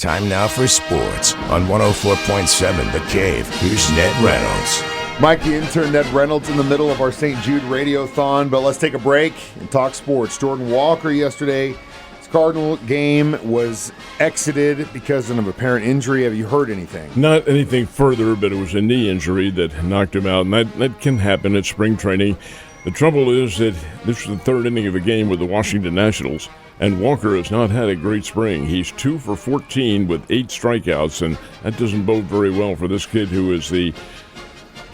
Time now for sports on 104.7 The Cave. Here's Ned Reynolds. Mike, the intern, Ned Reynolds, in the middle of our St. Jude Radiothon, but let's take a break and talk sports. Jordan Walker yesterday, his Cardinal game was exited because of an apparent injury. Have you heard anything? Not anything further, but it was a knee injury that knocked him out, and that can happen at spring training. The trouble is that this was the third inning of a game with the Washington Nationals, and Walker has not had a great spring. He's 2 for 14 with 8 strikeouts, and that doesn't bode very well for this kid who is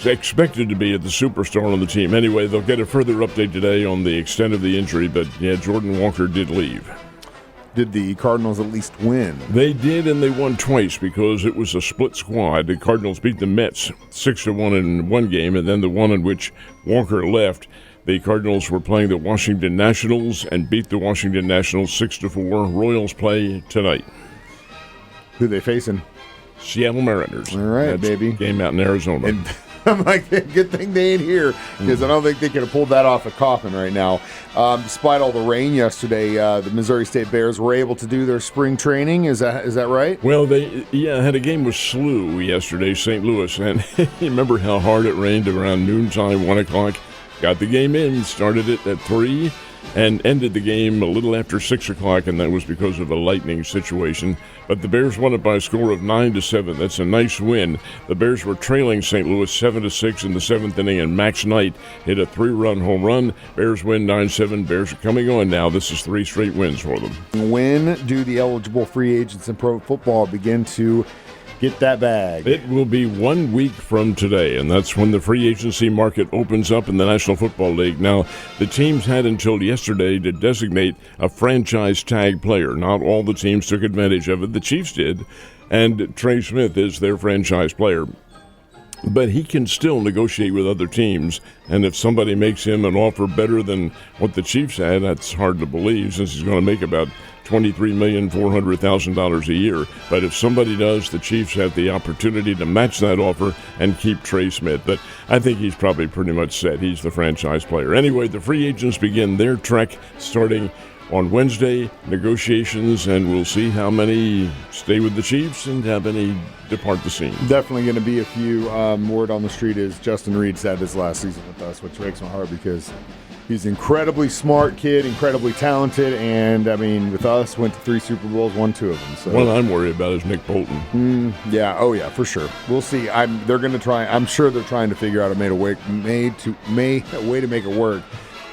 expected to be the superstar on the team. Anyway, they'll get a further update today on the extent of the injury, but yeah, Jordan Walker did leave. Did the Cardinals at least win? They did, and they won twice because it was a split squad. The Cardinals beat the Mets 6-1 in one game, and then the one in which Walker left. The Cardinals were playing the Washington Nationals and beat the Washington Nationals 6-4. Royals play tonight. Who are they facing? Seattle Mariners. All right, That's baby. Game out in Arizona. And I'm like, good thing they ain't here, because I don't think they could have pulled that off a coffin right now. Despite all the rain yesterday, the Missouri State Bears were able to do their spring training. Is that right? Well, they had a game with SLU yesterday, St. Louis, and you remember how hard it rained around noontime, 1 o'clock? Got the game in, started it at 3, and ended the game a little after 6 o'clock, and that was because of a lightning situation. But the Bears won it by a score of 9-7. That's a nice win. The Bears were trailing St. Louis 7-6 in the 7th inning, and Max Knight hit a 3-run home run. Bears win 9-7. Bears are coming on now. This is 3 straight wins for them. When do the eligible free agents in pro football begin to get that bag? It will be 1 week from today, and that's when the free agency market opens up in the National Football League. Now, the teams had until yesterday to designate a franchise tag player. Not all the teams took advantage of it. The Chiefs did, and Trey Smith is their franchise player. But he can still negotiate with other teams, and if somebody makes him an offer better than what the Chiefs had, that's hard to believe, since he's going to make about $23,400,000 a year. But if somebody does, the Chiefs have the opportunity to match that offer and keep Trey Smith. But I think he's probably pretty much set. He's the franchise player. Anyway, the free agents begin their trek starting on Wednesday, negotiations, and we'll see how many stay with the Chiefs and how many depart the scene. Definitely going to be a few. Word on the street is Justin Reed's had his last season with us, which makes my heart, because he's an incredibly smart kid, incredibly talented, and, I mean, with us, went to 3 Super Bowls, won 2 of them. So. What I'm worried about is Nick Bolton. Yeah, oh yeah, for sure. We'll see. They're going to try. I'm sure they're trying to figure out a way to make it work.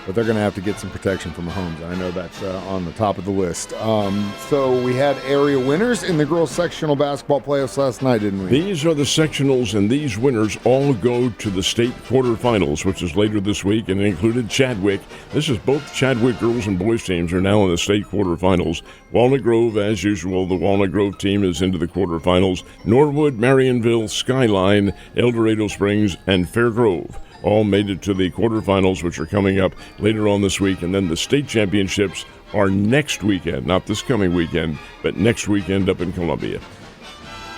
But they're going to have to get some protection from Mahomes. I know that's on the top of the list. So we had area winners in the girls' sectional basketball playoffs last night, didn't we? These are the sectionals, and these winners all go to the state quarterfinals, which is later this week, and it included Chadwick. This is both Chadwick girls and boys teams are now in the state quarterfinals. Walnut Grove, as usual, the Walnut Grove team is into the quarterfinals. Norwood, Marionville, Skyline, El Dorado Springs, and Fairgrove all made it to the quarterfinals, which are coming up later on this week. And then the state championships are next weekend, not this coming weekend, but next weekend up in Columbia.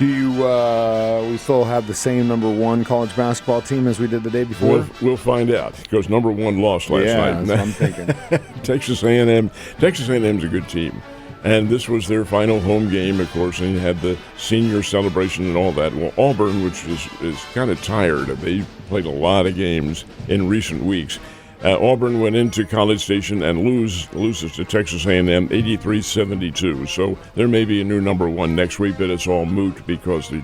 Do we still have the same number 1 college basketball team as we did the day before? We'll find out, because number 1 lost last night. Yeah, that's what I'm thinking. Texas A&M's a good team. And this was their final home game, of course, and you had the senior celebration and all that. Well, Auburn, which is kind of tired. They played a lot of games in recent weeks. Auburn went into College Station and loses to Texas A&M 83-72. So there may be a new number 1 next week, but it's all moot because they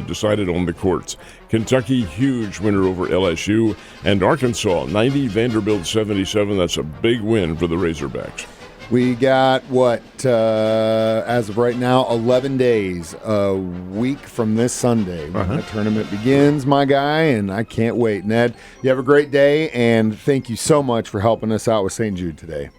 decided on the courts. Kentucky, huge winner over LSU. And Arkansas, 90, Vanderbilt 77. That's a big win for the Razorbacks. We got, as of right now, 11 days, a week from this Sunday when the tournament begins, my guy, and I can't wait. Ned, you have a great day, and thank you so much for helping us out with St. Jude today.